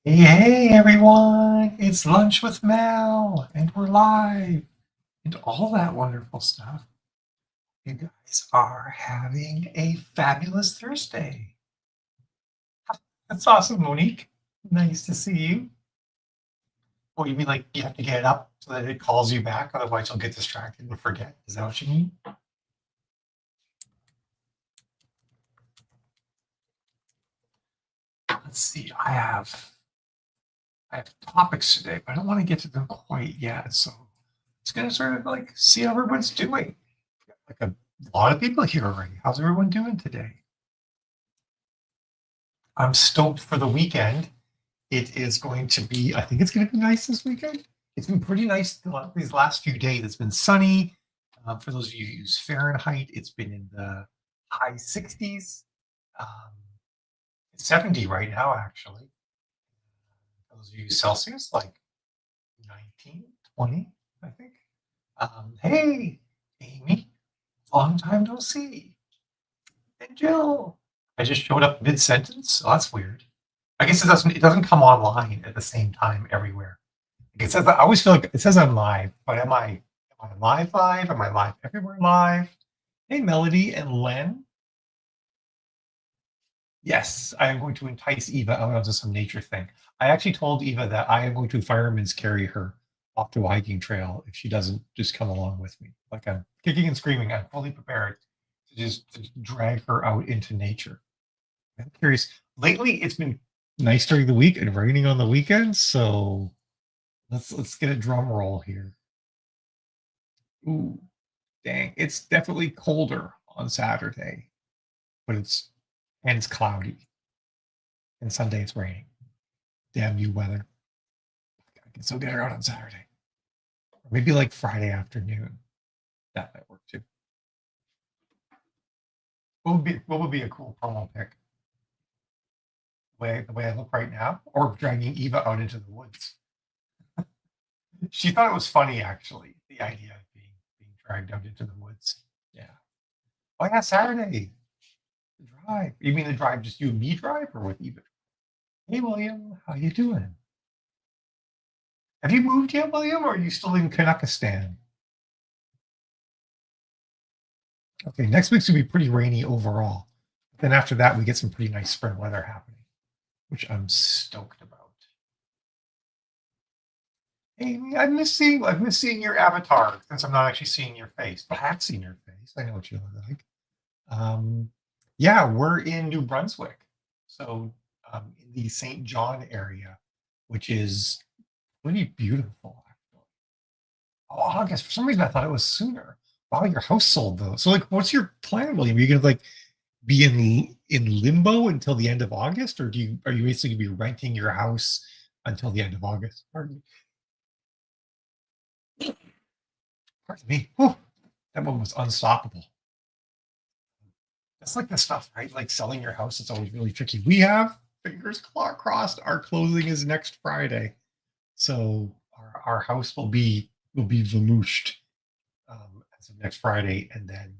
Hey, everyone! It's Lunch with Mel, and we're live, and all that wonderful stuff. You guys are having a fabulous Thursday. That's awesome, Monique. Nice to see you. Oh, you mean like you have to get it up so that it calls you back, otherwise you'll get distracted and forget? Is that what you mean? Let's see. I have topics today, but I don't want to get to them quite yet. So it's gonna sort of like see how everyone's doing. Like a lot of people here already. How's everyone doing today? I'm stoked for the weekend. It is going to be, I think it's going to be nice this weekend. It's been pretty nice these last few days. It's been sunny. For those of you who use Fahrenheit, it's been in the high 60s. Um, it's 70 right now, actually. For those of you Celsius, like 19, 20, I think. Hey, Amy, long time no see. And Jill, I just showed up mid-sentence. So that's weird. I guess it doesn't come online at the same time everywhere. Like it says I always feel like it says I'm live, but am I live live? Am I live everywhere live? Hey Melody and Len. Yes, I am going to entice Eva out onto some nature thing. I actually told Eva that I am going to fireman's carry her off to a hiking trail if she doesn't just come along with me. Like I'm kicking and screaming. I'm fully prepared to drag her out into nature. I'm curious. Lately, it's been nice during the week and raining on the weekends, so let's get a drum roll here. Ooh, dang! It's definitely colder on Saturday, but it's cloudy, and Sunday it's raining. Damn you, weather! I can still get her out on Saturday, or maybe like Friday afternoon. That might work too. What would be a cool promo pick? The way I look right now, or dragging Eva out into the woods. She thought it was funny, actually, the idea of being dragged out into the woods. Yeah. Oh yeah, Saturday. The drive. You mean the drive just you and me drive or with Eva? Hey William, how you doing? Have you moved yet, William, or are you still in Kanakistan? Okay, next week's gonna be pretty rainy overall. Then after that, we get some pretty nice spring weather happening, which I'm stoked about. Amy, I miss seeing your avatar since I'm not actually seeing your face, but I have seen your face. I know what you look like. Um, yeah, we're in New Brunswick, so in the St. John area, which is pretty beautiful. Actually. Oh, August. For some reason, I thought it was sooner. Wow, your house sold though. So, like, what's your plan, William? Are you gonna like be in limbo until the end of August, or are you basically gonna be renting your house until the end of August? Pardon me. Whew, that one was unstoppable. That's like the stuff, right? Like selling your house, it's always really tricky. We have fingers crossed. Our closing is next Friday, so our house will be vamooshed as of next Friday, and then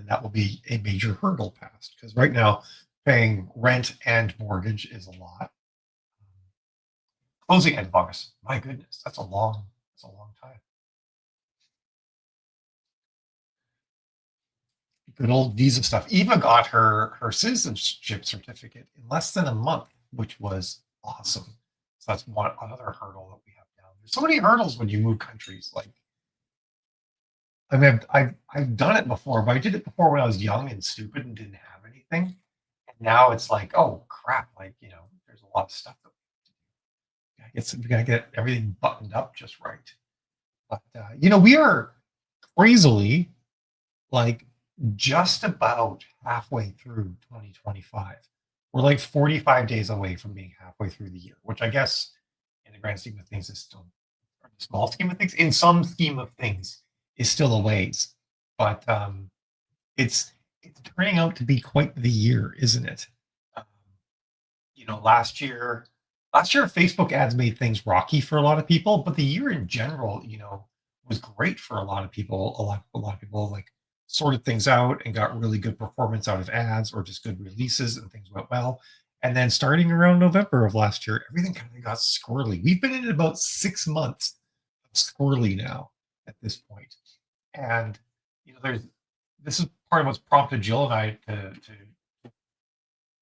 that will be a major hurdle passed because right now paying rent and mortgage is a lot. Closing end of August. My goodness, that's a long time. Good old visa stuff. Eva got her citizenship certificate in less than a month, which was awesome. So that's one another hurdle that we have down. There's so many hurdles when you move countries. Like I mean, I've done it before, but I did it before when I was young and stupid and didn't have anything. And now it's like, oh crap! Like there's a lot of stuff that we gotta get everything buttoned up just right. But we are crazily like just about halfway through 2025. We're like 45 days away from being halfway through the year, which I guess in the grand scheme of things is still, or the small scheme of things, in some scheme of things, is still a ways. But it's turning out to be quite the year, isn't it? Um, last year Facebook ads made things rocky for a lot of people, but the year in general, was great for a lot of people. A lot of people like sorted things out and got really good performance out of ads or just good releases and things went well. And then starting around November of last year, everything kind of got squirrely. We've been in about 6 months of squirrely now at this point. And there's this is part of what's prompted Jill and I to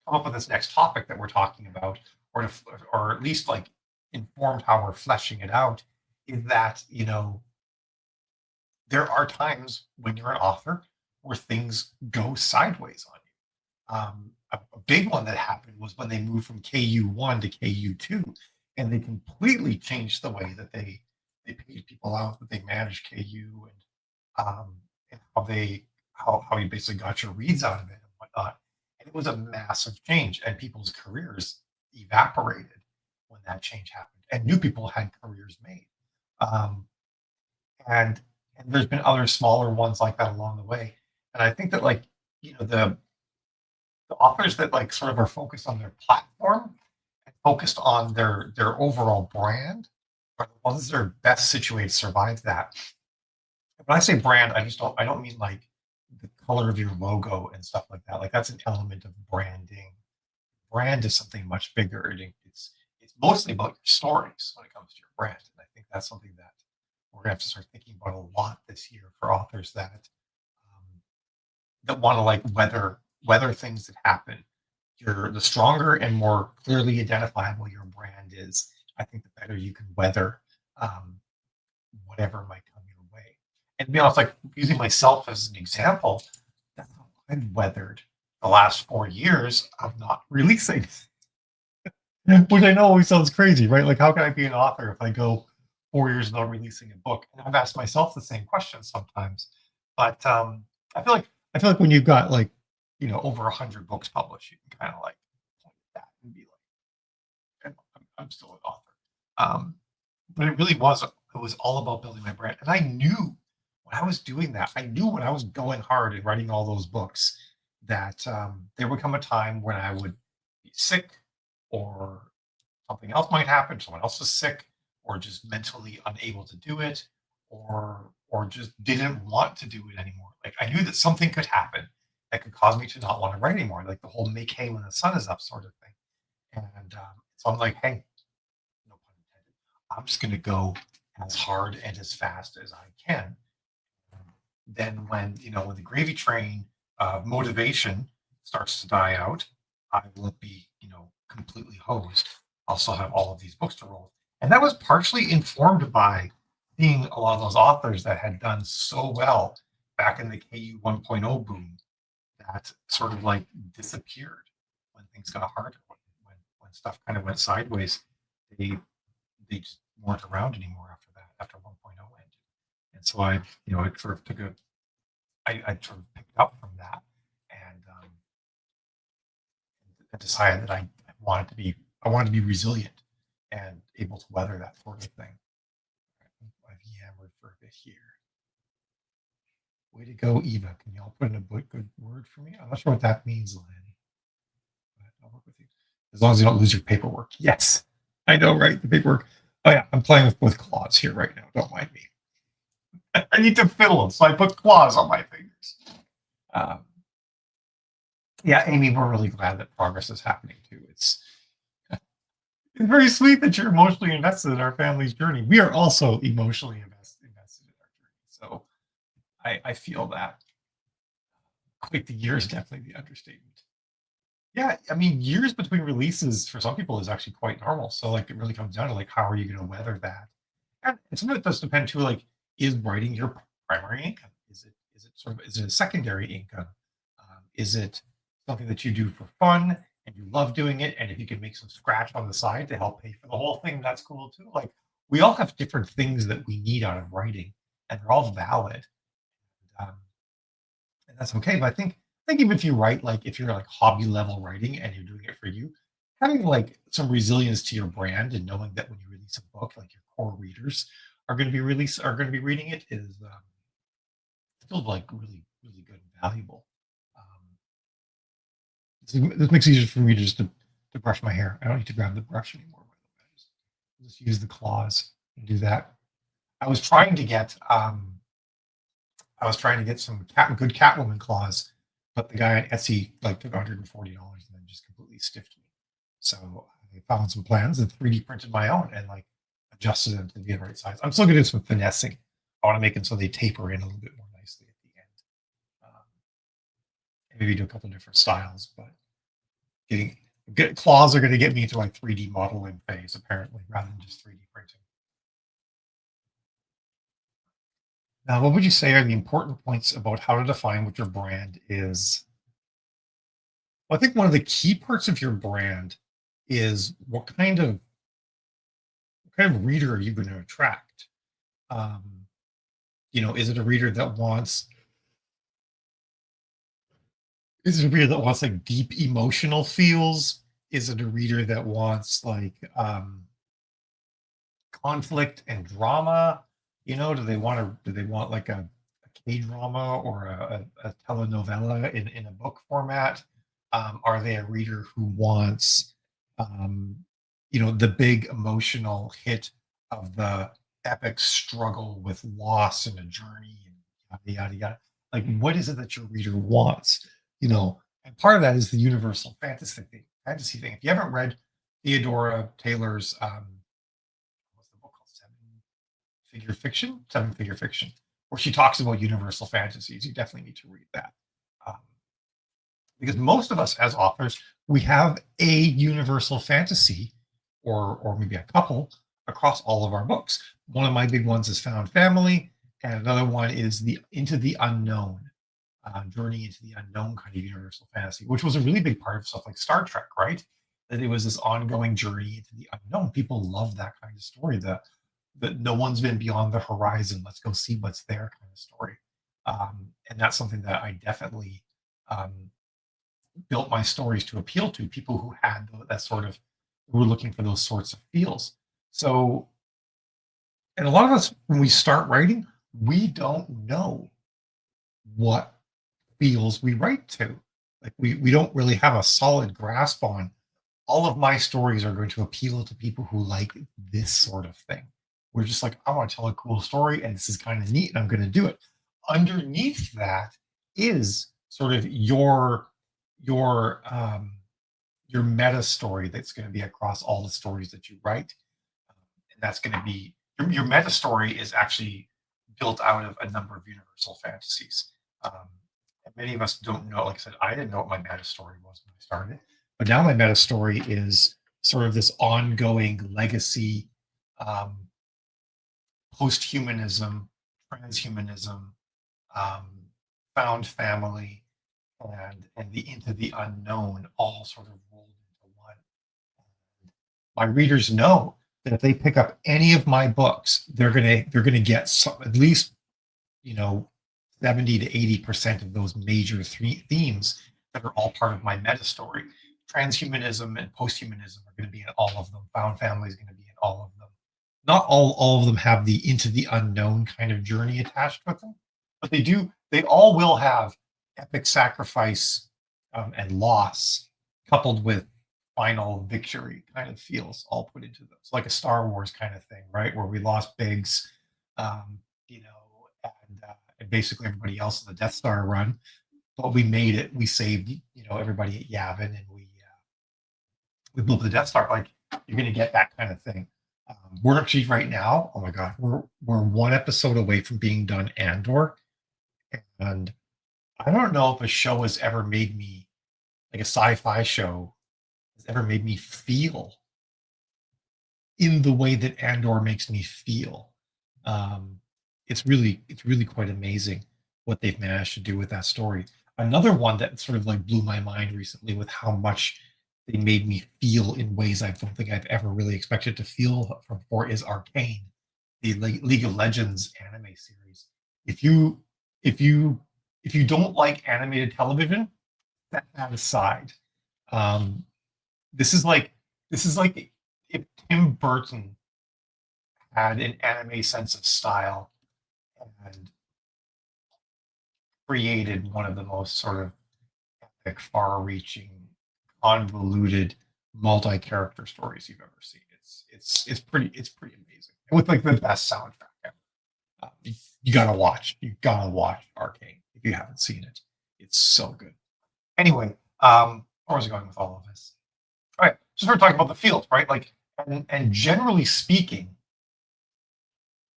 come up with this next topic that we're talking about, or at least like informed how we're fleshing it out, is that there are times when you're an author where things go sideways on you. A big one that happened was when they moved from KU1 to KU2, and they completely changed the way that they paid people out, that they managed KU, and how you basically got your reads out of it and whatnot. And it was a massive change, and people's careers evaporated when that change happened, and new people had careers made. Um, and and there's been other smaller ones like that along the way. And I think that the authors that like sort of are focused on their platform and focused on their overall brand are the ones that are best situated to survive that. When I say brand, I don't mean like the color of your logo and stuff like that. Like that's an element of branding. Brand is something much bigger. It's mostly about your stories when it comes to your brand. And I think that's something that we're gonna have to start thinking about a lot this year for authors that want to like weather things that happen. The stronger and more clearly identifiable your brand is, I think the better you can weather um, whatever might come your way. And to be honest, like using myself as an example, that's how I've weathered the last 4 years of not releasing, which I know always sounds crazy, right? Like, how can I be an author if I go 4 years without releasing a book? And I've asked myself the same question sometimes. But I feel like I feel like when you've got like over 100 books published, you can kind of like point at that and be like, I'm still an author. Um, but it really was. It was all about building my brand, and I knew when I was doing that. I knew when I was going hard and writing all those books that there would come a time when I would be sick, or something else might happen. Someone else is sick, or just mentally unable to do it, or just didn't want to do it anymore. Like I knew that something could happen that could cause me to not want to write anymore, like the whole make hay when the sun is up sort of thing. And so I'm like, hey, no pun intended. I'm just going to go as hard and as fast as I can. Then when the gravy train of motivation starts to die out, I will be completely hosed. I'll still have all of these books to roll, and that was partially informed by seeing a lot of those authors that had done so well back in the KU 1.0 boom that sort of like disappeared when things got harder, when stuff kind of went sideways. They just weren't around anymore after that, after 1.0 ended. And so I sort of I sort of picked up from that, and I decided that I wanted to be resilient and able to weather that sort of thing. I've yammered for a bit here. Way to go, Eva. Can y'all put in a good word for me? I'm not sure what that means, Lanny. But I'll work with you. As long as you don't lose your paperwork. Yes. I know, right? The paperwork. Oh yeah, I'm playing with claws here right now. Don't mind me. I need to fiddle them, so I put claws on my fingers. Um, yeah, Amy, we're really glad that progress is happening too. It's very sweet that you're emotionally invested in our family's journey. We are also emotionally invested in our journey. So I feel that. Quick the year is definitely the understatement. Yeah, I mean, years between releases for some people is actually quite normal. So like it really comes down to like how are you going to weather that? And some of it does depend too, like, is writing your primary income? Is it a secondary income? Is it something that you do for fun and you love doing it? And if you can make some scratch on the side to help pay for the whole thing, that's cool too. Like we all have different things that we need out of writing, and they're all valid. Um, and that's okay. But I think even if you write, like if you're like hobby level writing and you're doing it for you, having like some resilience to your brand and knowing that when you release a book, like your core readers are going to be reading it is still like really good and valuable. This makes it easier for me to brush my hair. I don't need to grab the brush anymore. Just use the claws and do that. I was trying to get some good Catwoman claws, but the guy on Etsy like took $140 and then just completely stiffed me. So I found some plans and 3D printed my own and like adjusted them to be the right size. I'm still gonna do some finessing. I want to make them so they taper in a little bit more nicely at the end. Maybe do a couple different styles, but claws are going to get me into my 3D modeling phase apparently, rather than just 3D printing. Now, what would you say are the important points about how to define what your brand is? Well, I think one of the key parts of your brand is what kind of reader are you going to attract? Um, is it a reader that wants is it a reader that wants like deep emotional feels? Is it a reader that wants like conflict and drama? Do they want like a K drama or a telenovela in a book format? Are they a reader who wants um, the big emotional hit of the epic struggle with loss and a journey and yada yada yada? Like, what is it that your reader wants? And part of that is the universal fantasy thing. If you haven't read Theodora Taylor's what's the book called? Seven Figure Fiction, where she talks about universal fantasies. You definitely need to read that. Um, because most of us as authors, we have a universal fantasy or maybe a couple across all of our books. One of my big ones is Found Family, and another one is the Into the Unknown, journey into the unknown kind of universal fantasy, which was a really big part of stuff like Star Trek, right? That it was this ongoing journey into the unknown. People love that kind of story. That no one's been beyond the horizon. Let's go see what's there kind of story. And that's something that I definitely um, built my stories to appeal to people who had that sort of who were looking for those sorts of feels. So, and a lot of us, when we start writing, we don't know what feels we write to. Like we don't really have a solid grasp on all of my stories are going to appeal to people who like this sort of thing. We're just like, I want to tell a cool story and this is kind of neat and I'm going to do it. Underneath that is sort of your meta story that's going to be across all the stories that you write. And that's going to be your meta story is actually built out of a number of universal fantasies. And many of us don't know. Like I said, I didn't know what my meta story was when I started, but now my meta story is sort of this ongoing legacy, um, post-humanism, transhumanism, um, found family, and the into the unknown, all sort of rolled into one. My readers know that if they pick up any of my books, they're gonna get some, at least 70 to 80% of those major three themes that are all part of my meta story. Transhumanism and posthumanism are going to be in all of them. Found family is going to be in all of them. Not all of them have the into the unknown kind of journey attached with them, but they do. They all will have epic sacrifice and loss coupled with final victory kind of feels all put into those, like a Star Wars kind of thing, right? Where we lost Biggs, um, and basically everybody else in the Death Star run, but we made it. We saved, everybody at Yavin, and we blew up the Death Star. Like you're going to get that kind of thing. We're actually right now. Oh my God, we're one episode away from being done Andor, and I don't know if a show has ever made me like a sci-fi show has ever made me feel in the way that Andor makes me feel. Um, it's really quite amazing what they've managed to do with that story. Another one that sort of like blew my mind recently with how much they made me feel in ways I don't think I've ever really expected to feel from before is Arcane, the League of Legends anime series. If you if you if you don't like animated television, set that aside. Um, this is like if Tim Burton had an anime sense of style and created one of the most sort of epic, far-reaching, convoluted, multi-character stories you've ever seen. It's pretty amazing with like the best soundtrack ever. You gotta watch Arcane if you haven't seen it. It's so good. Anyway, where was I going with all of this? All right. just we're talking about the field, right? Like, and generally speaking,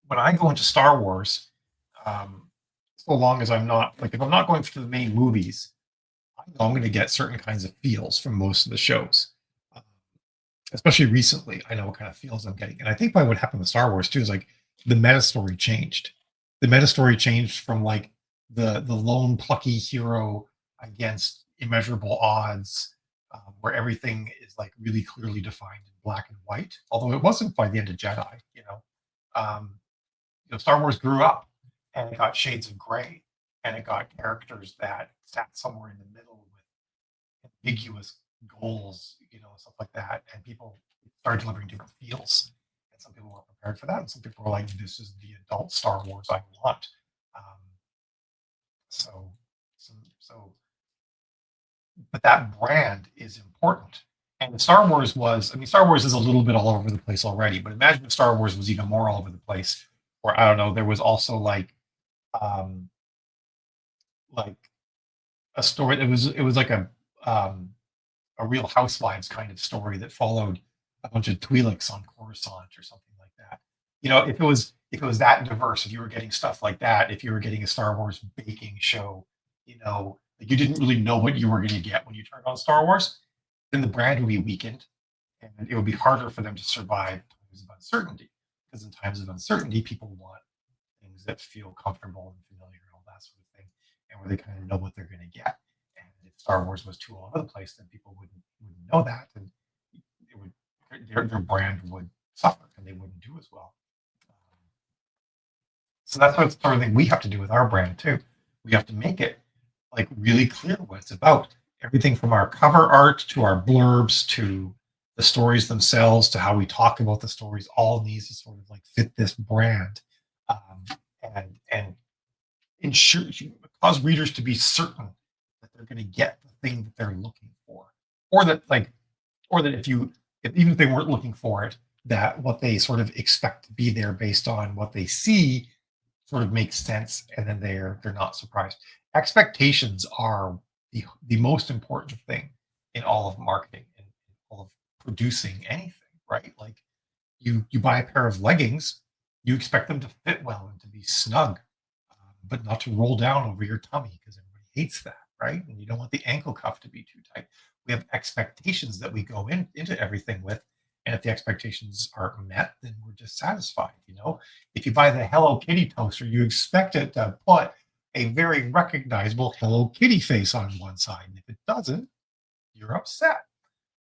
when I go into Star Wars, so long as I'm not like if I'm not going for the main movies, I know I'm going to get certain kinds of feels from most of the shows. Um, Especially recently, I know what kind of feels I'm getting, and I think by what happened with Star Wars too is like the meta story changed. The meta story changed from like the lone plucky hero against immeasurable odds, where everything is like really clearly defined in black and white. Although it wasn't by the end of Jedi, um, Star Wars grew up and it got shades of gray and it got characters that sat somewhere in the middle with ambiguous goals, stuff like that. And people started delivering different feels. And some people weren't prepared for that. And some people were like, this is the adult Star Wars I want. Um, so, so, but that brand is important. And Star Wars was, I mean, Star Wars is a little bit all over the place already, but imagine if Star Wars was even more all over the place. Or I don't know, there was also um, like a story. It was like a Real Housewives kind of story that followed a bunch of Twi'leks on Coruscant or something like that. If it was that diverse, if you were getting stuff like that, if you were getting a Star Wars baking show, like you didn't really know what you were going to get when you turned on Star Wars, then the brand would be weakened, and it would be harder for them to survive times of uncertainty. Because in times of uncertainty, people want things that feel comfortable and familiar and all that sort of thing, and where they kind of know what they're going to get. And if Star Wars was too all over the place, then people wouldn't know that, and it would their brand would suffer, and they wouldn't do as well. Um, so that's what sort of thing we have to do with our brand too. We have to make it like really clear what it's about. Everything from our cover art to our blurbs to the stories themselves to how we talk about the stories all needs to sort of like fit this brand, um, and ensure cause readers to be certain that they're going to get the thing that they're looking for, or that like, or that if even if they weren't looking for it, that what they sort of expect to be there based on what they see sort of makes sense, and then they're not surprised. Expectations are the most important thing in all of marketing and all of producing anything, right? Like you buy a pair of leggings, you expect them to fit well and to be snug, but not to roll down over your tummy because everybody hates that, right? And you don't want the ankle cuff to be too tight. We have expectations that we go into everything with, and if the expectations aren't met, then we're dissatisfied. If you buy the Hello Kitty toaster, you expect it to put a very recognizable Hello Kitty face on one side, and if it doesn't, you're upset.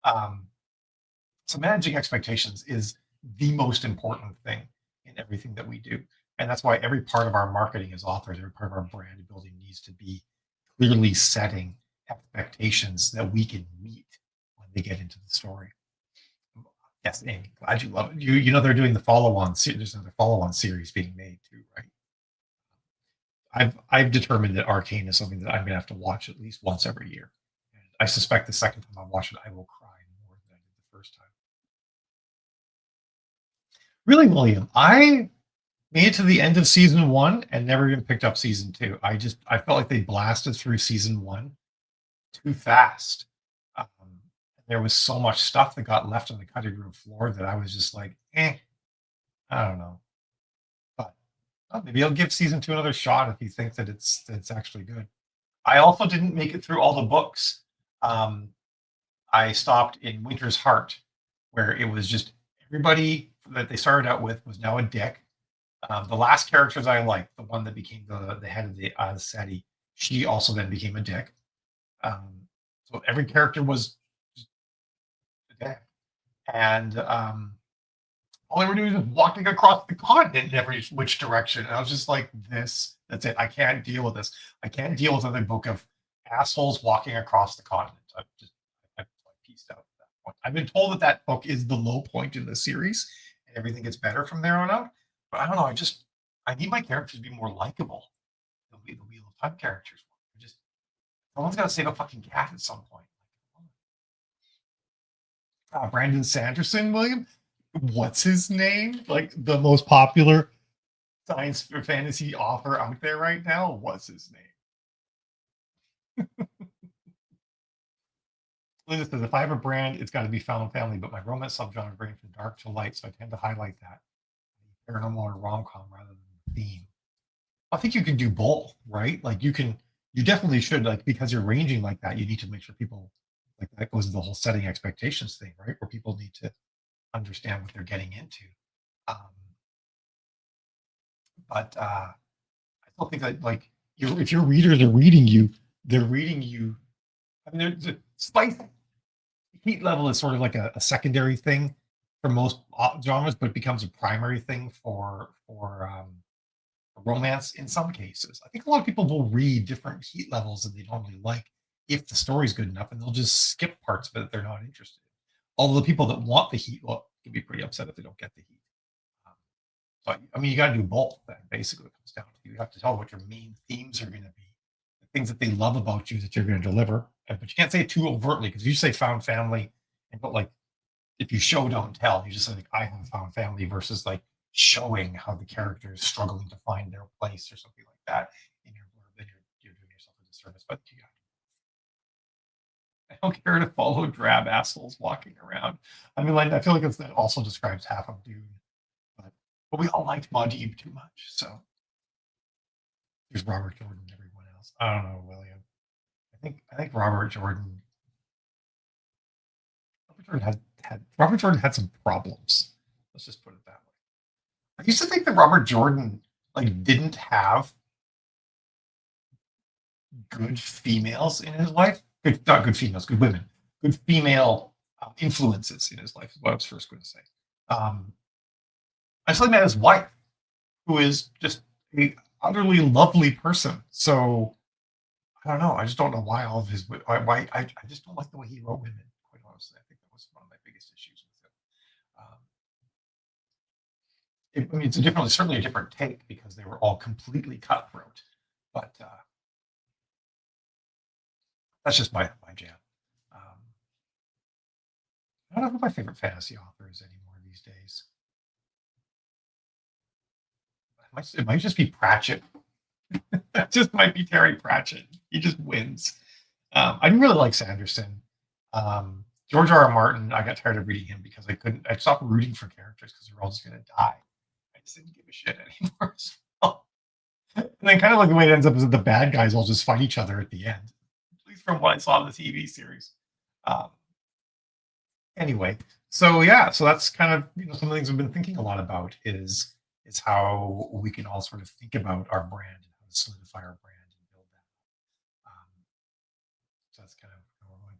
Um, so managing expectations is the most important thing in everything that we do. And that's why every part of our marketing as authors, every part of our brand building needs to be clearly setting expectations that we can meet when they get into the story. Yes, Amy, glad you love it. You know they're doing the follow-on. There's another follow-on series being made too, right? I've determined that Arcane is something that I'm gonna have to watch at least once every year. And I suspect the second time I watch it, I will cry more than I did the first time. Really, William, I made it to the end of season one and never even picked up season two. I felt like they blasted through season one too fast. Um, there was so much stuff that got left on the cutting room floor that I was just like, I don't know. But maybe I'll give season two another shot if you think that it's actually good. I also didn't make it through all the books. Um, I stopped in Winter's Heart, where it was just everybody that they started out with was now a dick. The last characters I liked, the one that became the head of the SETI, she also then became a dick. So every character was just a dick. And all they were doing was walking across the continent in every which direction. And I was just like, that's it. I can't deal with this. I can't deal with another book of assholes walking across the continent. I've pieced out at that point. I've been told that book is the low point in the series and everything gets better from there on out. But I don't know. I need my characters to be more likable. The Wheel of Time characters. Someone's got to save a fucking cat at some point. Brandon Sanderson, William. What's his name? Like the most popular science or fantasy author out there right now. What's his name? Linda says, if I have a brand, it's got to be Found Family, but my romance subgenre range from dark to light, so I tend to highlight that paranormal or rom-com rather than theme. I think you can do both, right? Like you definitely should, like, because you're ranging like that, you need to make sure people, like, that goes to the whole setting expectations thing, right? Where people need to understand what they're getting into. Um, but I still think that, like, if your readers are reading you, they're reading you. I mean, the spice heat level is sort of like a secondary thing for most genres, but it becomes a primary thing for romance in some cases. I think a lot of people will read different heat levels that they normally like if the story's good enough, and they'll just skip parts of it that they're not interested in. Although the people that want the heat will can be pretty upset if they don't get the heat. Um, so I mean, you got to do both. Then basically, it comes down to you have to tell what your main themes are going to be, the things that they love about you that you're going to deliver. But you can't say it too overtly because you say found family, and but like if you show don't tell, you just say like I have found family versus like showing how the character is struggling to find their place or something like that in your blurb, then you're doing yourself a disservice. But you got I don't care to follow drab assholes walking around. I mean, like I feel like that also describes half of Dune, but we all liked Muad'Dib too much. So there's Robert Jordan and everyone else. I don't know, William. I think Robert Jordan had some problems. Let's just put it that way. I used to think that Robert Jordan like didn't have good females in his life. Not good females, good women, good female influences in his life. Is what I was first going to say. I suddenly met his wife, who is just a utterly lovely person. So I don't know. I just don't know why all of his why I just don't like the way he wrote women. Quite honestly, I think that was one of my biggest issues with him. I mean, it's certainly a different take because they were all completely cutthroat, but that's just my jam. Um, I don't know who my favorite fantasy author is anymore these days. It might just be Pratchett. That just might be Terry Pratchett. He just wins. I do really like Sanderson. George R. R. Martin, I got tired of reading him because I stopped rooting for characters because they're all just going to die. I just didn't give a shit anymore. So, and then kind of like the way it ends up is that the bad guys all just fight each other at the end, at least from what I saw in the TV series. Um, anyway, so yeah, so that's kind of some of the things we've been thinking a lot about is how we can all sort of think about our brand and how to solidify our brand and build that. So that's kind of how we're going.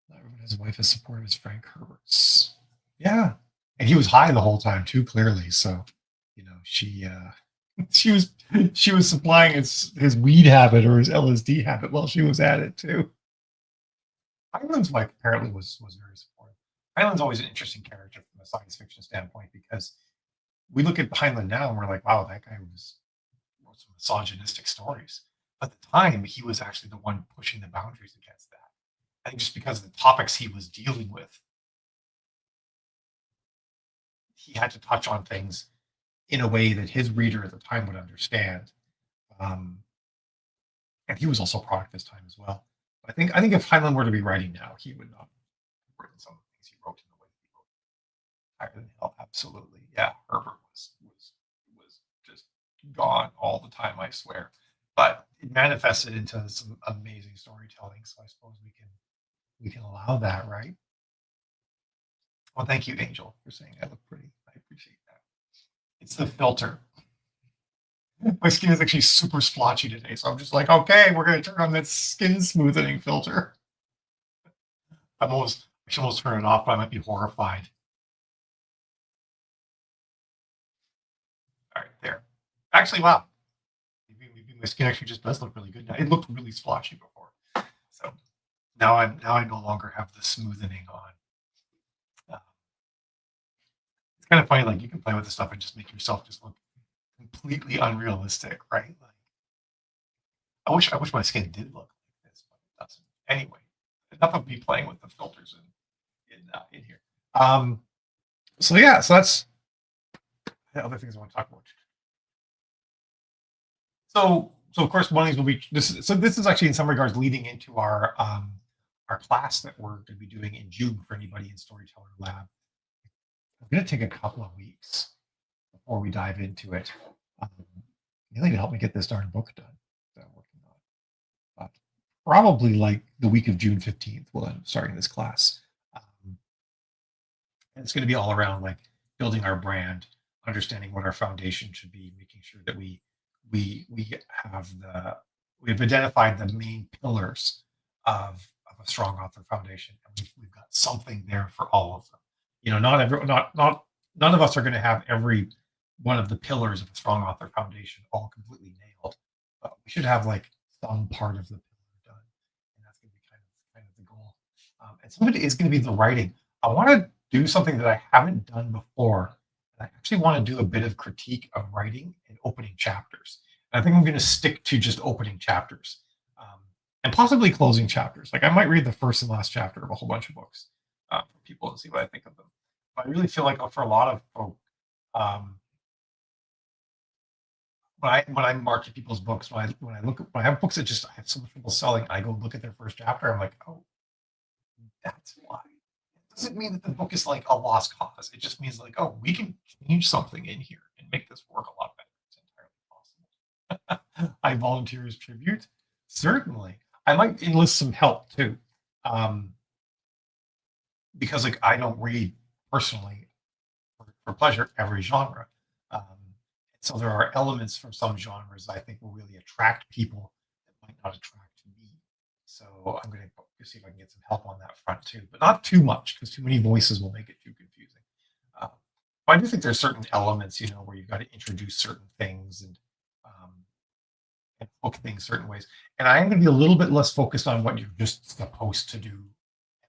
Not everyone has a wife as supportive as Frank Herbert's. Yeah, and he was high the whole time too, clearly. So she she was she was supplying his weed habit or his LSD habit while she was at it too. Heinlein's wife apparently was very supportive. Heinlein's always an interesting character from a science fiction standpoint because we look at Heinlein now and we're like, wow, that guy wrote some misogynistic stories. At the time, he was actually the one pushing the boundaries against that. I think just because of the topics he was dealing with, he had to touch on things in a way that his reader at the time would understand. Um, and he was also a product of his time as well. I think if Heinlein were to be writing now, he would not have written some of the things he wrote in the way he wrote. Higher than hell, absolutely. Yeah, Herbert was just gone all the time, I swear. But it manifested into some amazing storytelling. So I suppose we can allow that, right? Well, thank you, Angel, for saying I look pretty. I appreciate that. It's the filter. My skin is actually super splotchy today, so I'm just like, okay, we're gonna turn on that skin smoothing filter. I should almost turn it off, but I might be horrified. All right, there. Actually, wow. Maybe my skin actually just does look really good now. It looked really splotchy before, so now I no longer have the smoothing on. It's kind of funny, like you can play with this stuff and just make yourself just look completely unrealistic, right? Like, I wish my skin did look like this, but it doesn't. Anyway, enough of me playing with the filters in here. So yeah, so that's the other things I want to talk about. So so of course one of these will be this. So this is actually in some regards leading into our class that we're going to be doing in June for anybody in Storyteller Lab. I'm going to take a couple of weeks before we dive into it. Really to help me get this darn book done that I'm working on. But probably like the week of June 15th, we'll end up starting this class. And it's going to be all around like building our brand, understanding what our foundation should be, making sure that we have identified the main pillars of a strong author foundation, and we've got something there for all of them. You know, none of us are going to have every one of the pillars of a strong author foundation all completely nailed, but we should have like some part of the pillar done, and that's going to be kind of the goal. And some of it is going to be the writing. I want to do something that I haven't done before. I actually want to do a bit of critique of writing and opening chapters. And I think I'm going to stick to just opening chapters, and possibly closing chapters. Like I might read the first and last chapter of a whole bunch of books for people and see what I think of them. But I really feel like for a lot of folk, when I market people's books, when I have books that just I have so much trouble selling, I go look at their first chapter. I'm like, oh, that's why. It doesn't mean that the book is like a lost cause. It just means like, oh, we can change something in here and make this work a lot better. It's entirely possible. I volunteer as tribute. Certainly. I might enlist some help too. Because like I don't read personally for pleasure every genre. So there are elements from some genres I think will really attract people that might not attract me. So I'm going to see if I can get some help on that front too, but not too much because too many voices will make it too confusing. But I do think there's certain elements, you know, where you've got to introduce certain things and book things certain ways. And I am going to be a little bit less focused on what you're just supposed to do,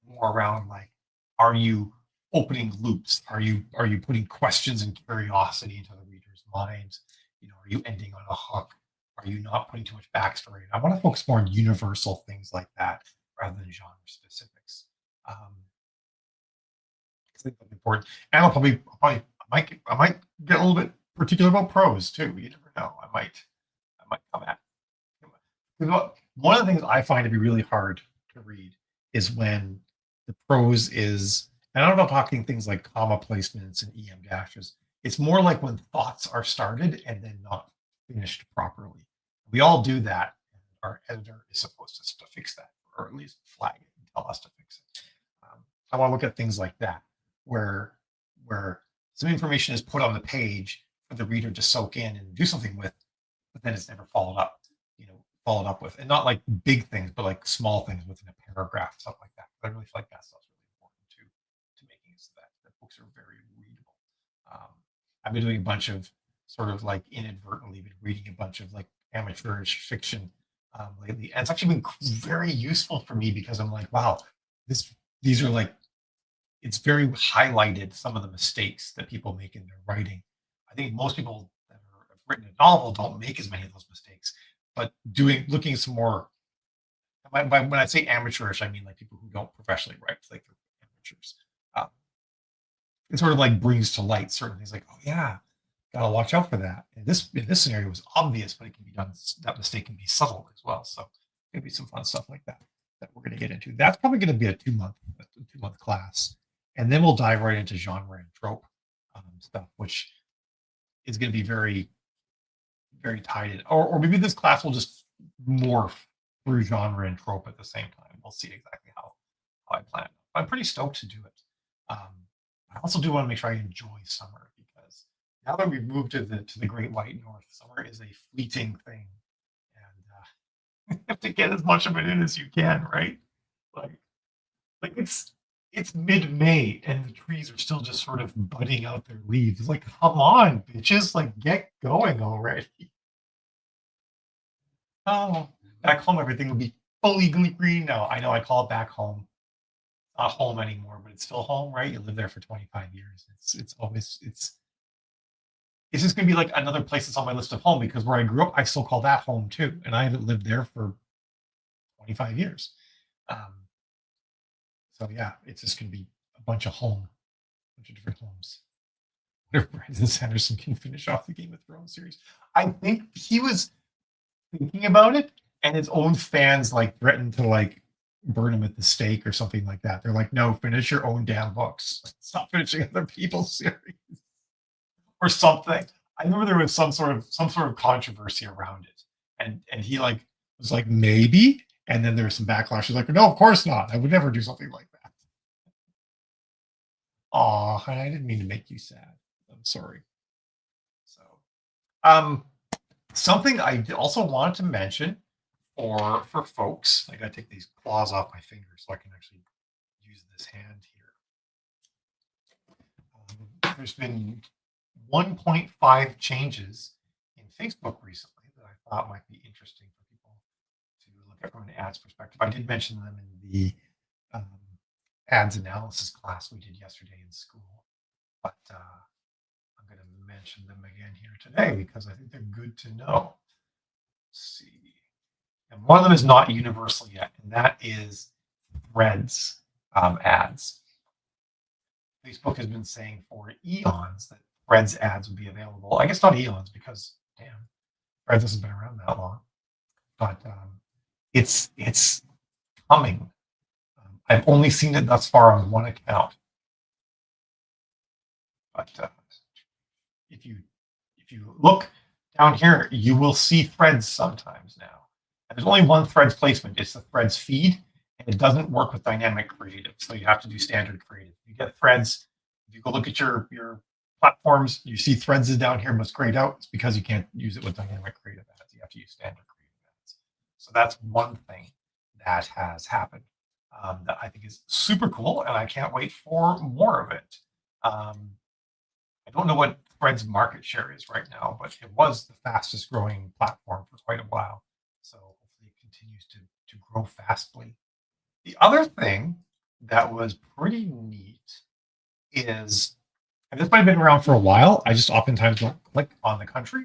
more around like, are you opening loops? Are you putting questions and curiosity into the reader's minds? You know, are you ending on a hook? Are you not putting too much backstory? I want to focus more on universal things like that rather than genre specifics. I think that's important. And I might get a little bit particular about prose too. You never know. I might come at it. One of the things I find to be really hard to read is when the prose is, and I'm not talking things like comma placements and EM dashes. It's more like when thoughts are started and then not finished properly. We all do that. And our editor is supposed to fix that, or at least flag it and tell us to fix it. I want to look at things like that, where some information is put on the page for the reader to soak in and do something with, but then it's never followed up with, and not like big things, but like small things within a paragraph, stuff like that. But I really feel like that stuff's really important to making it so that books are very readable. I've been doing a bunch of sort of like inadvertently been reading a bunch of like amateurish fiction lately, and it's actually been very useful for me because I'm like, wow, these are like, it's very highlighted some of the mistakes that people make in their writing. I think most people that have written a novel don't make as many of those mistakes, but looking some more. When I say amateurish, I mean like people who don't professionally write, like they're amateurs. It sort of like brings to light certain things, like, oh yeah, gotta watch out for that. And in this scenario was obvious, but it can be done. That mistake can be subtle as well. So maybe be some fun stuff like that we're going to get into. That's probably going to be a 2-month class, and then we'll dive right into genre and trope stuff, which is going to be very, very tied in. Or maybe this class will just morph through genre and trope at the same time. We'll see exactly how I plan. I'm pretty stoked to do it. I also do want to make sure I enjoy summer, because now that we've moved to the Great White North, summer is a fleeting thing, and you have to get as much of it in as you can, right? Like it's mid-May and the trees are still just sort of budding out their leaves. It's like, come on, bitches, like get going already. Oh, back home everything will be fully green now. I know I call it back home. Not home anymore, but it's still home, right? You live there for 25 years. It's just gonna be like another place that's on my list of home, because where I grew up, I still call that home too, and I haven't lived there for 25 years. So yeah, it's just gonna be a bunch of different homes. If Brandon Sanderson can finish off the Game of Thrones series, I think he was thinking about it, and his own fans like threatened to like burn him at the stake or something like that. They're like, no, finish your own damn books. Stop finishing other people's series or something. I remember there was some sort of controversy around it, and he like was like maybe, and then there's some backlash. He's like, no, of course not. I would never do something like that. Aw, I didn't mean to make you sad. I'm sorry. So, um, something I also wanted to mention for folks, I gotta take these claws off my fingers so I can actually use this hand here. There's been 1.5 changes in Facebook recently that I thought might be interesting for people to look at from an ads perspective. I did mention them in the um, ads analysis class we did yesterday in school, but I'm going to mention them again here today because I think they're good to know. Let's see. And one of them is not universal yet, and that is Threads ads. Facebook has been saying for eons that Threads ads would be available. I guess not eons because damn, Threads hasn't been around that long, but it's coming. I've only seen it thus far on one account, but if you look down here, you will see Threads sometimes now. And there's only one Threads placement. It's the Threads feed, and it doesn't work with dynamic creative, so you have to do standard creative. You get Threads. If you go look at your platforms, you see Threads is down here, but it's grayed out. It's because you can't use it with dynamic creative ads. You have to use standard creative ads. So that's one thing that has happened that I think is super cool, and I can't wait for more of it. I don't know what Threads market share is right now, but it was the fastest growing platform for quite a while. So hopefully it continues to grow fastly. The other thing that was pretty neat is, and this might have been around for a while, I just oftentimes don't click on the country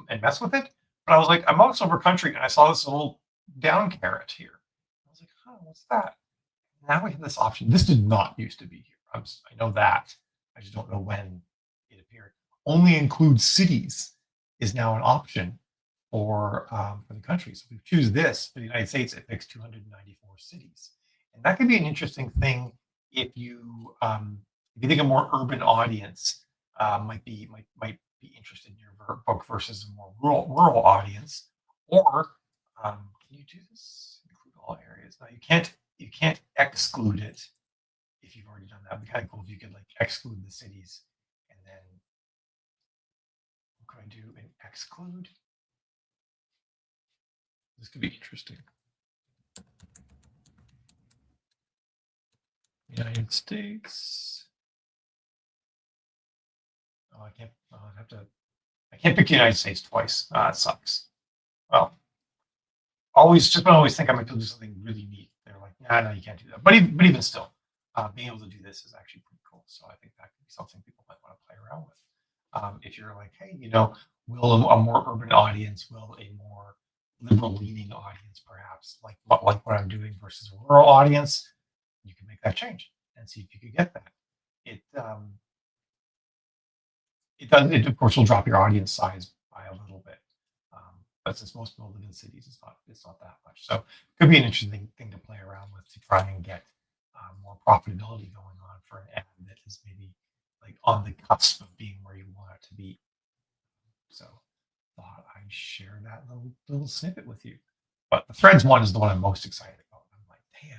and mess with it. But I was like, I'm mouse over country, and I saw this little down caret here. I was like, oh, what's that? Now we have this option. This did not used to be here. I know that. I just don't know when it appeared. Only include cities is now an option for the country. So if we choose this for the United States, it picks 294 cities, and that could be an interesting thing if you think a more urban audience might be interested in your book versus a more rural audience. Or can you do this? Include all areas. Now you can't exclude it if you've already done that. It'd be kind of cool if you could like exclude the cities, and then what could I do and exclude? This could be interesting. United States. Oh, I can't. Oh, I have to. I can't pick the United States twice. It sucks. Well, always think I might be able to do something really neat. They're like, nah, no, you can't do that. But even still, being able to do this is actually pretty cool. So I think that could be something people might want to play around with. If you're like, hey, will a more urban audience, will a more liberal leaning audience, perhaps like what I'm doing versus a rural audience, you can make that change and see if you could get that. It it does. It of course will drop your audience size by a little bit, but since most people live in cities, it's not that much. So it could be an interesting thing to play around with to try and get more profitability going on for an ad that is maybe like on the cusp of being where you want it to be. So thought I'd share that little snippet with you. But the Threads one is the one I'm most excited about. I'm like, damn,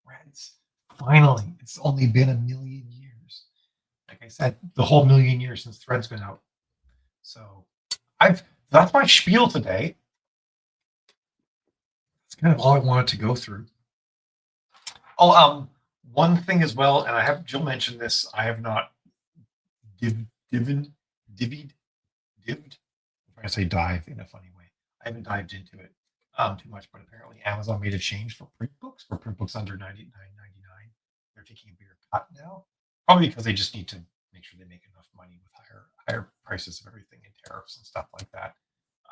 Threads! Finally, it's only been a million years. Like I said, the whole million years since Thread's been out. So that's my spiel today. That's kind of all I wanted to go through. Oh, one thing as well, and I have Jill mentioned this. I have not divvied. I'm trying to say dive in a funny way. I haven't dived into it too much, but apparently Amazon made a change for print books. For print books under $99.99, they're taking a bigger cut now. Probably because they just need to make sure they make enough money with higher prices of everything and tariffs and stuff like that.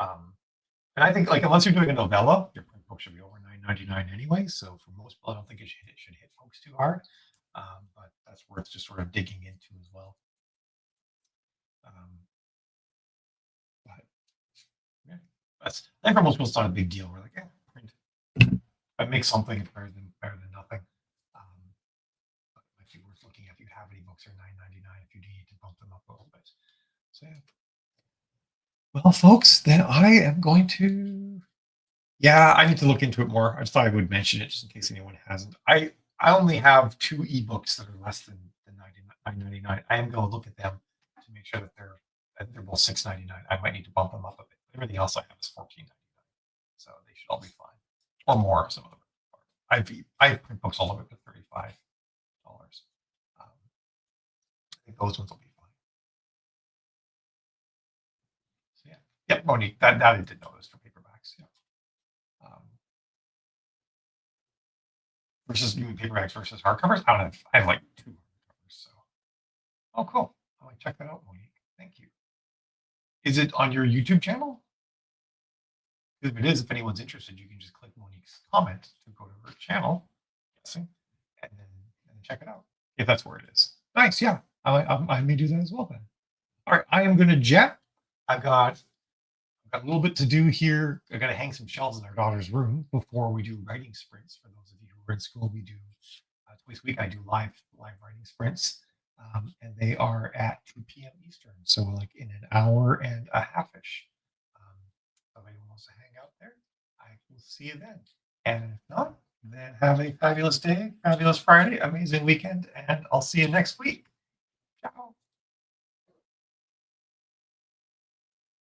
And I think like unless you're doing a novella, your print book should be over $9.99 anyway. So for most people, I don't think it should hit folks too hard. But that's worth just sort of digging into as well. But yeah, That's, I think for most people, it's not a big deal. We're like, yeah, print. If I make something, it's better than nothing. But it might be worth looking at if you have any books, or $9.99 if you need to bump them up a little bit. So yeah. Well, folks, then I am going to. Yeah, I need to look into it more. I just thought I would mention it just in case anyone hasn't. I only have 2 ebooks that are less than $9.99. I am going to look at them to make sure that they're both $6.99. I might need to bump them up a bit. Everything else I have is $14.99, so they should all be fine, or more. Some of them. I have print books all the way up to $35. I think those ones will be fine. So yeah, yep, Monique. That I did notice for paperbacks. Yeah. Versus new paperbacks versus hardcovers. I don't have. I have like 2 hardcovers. So, oh, cool. I might check that out, Monique. Thank you. Is it on your YouTube channel? If it is, if anyone's interested, you can just click Monique's comment to go to her channel, I'm guessing, and then check it out if that's where it is. Nice. Yeah, I may do that as well then. All right, I am going to jet. I've got a little bit to do here. I got to hang some shelves in our daughter's room before we do writing sprints. For those of you who are in school, we do twice a week. I do live writing sprints, and they are at 2 p.m. Eastern, so like in an hour and a half-ish. If anyone wants to hang out there, I will see you then. And if not, then have a fabulous day, fabulous Friday, amazing weekend, and I'll see you next week.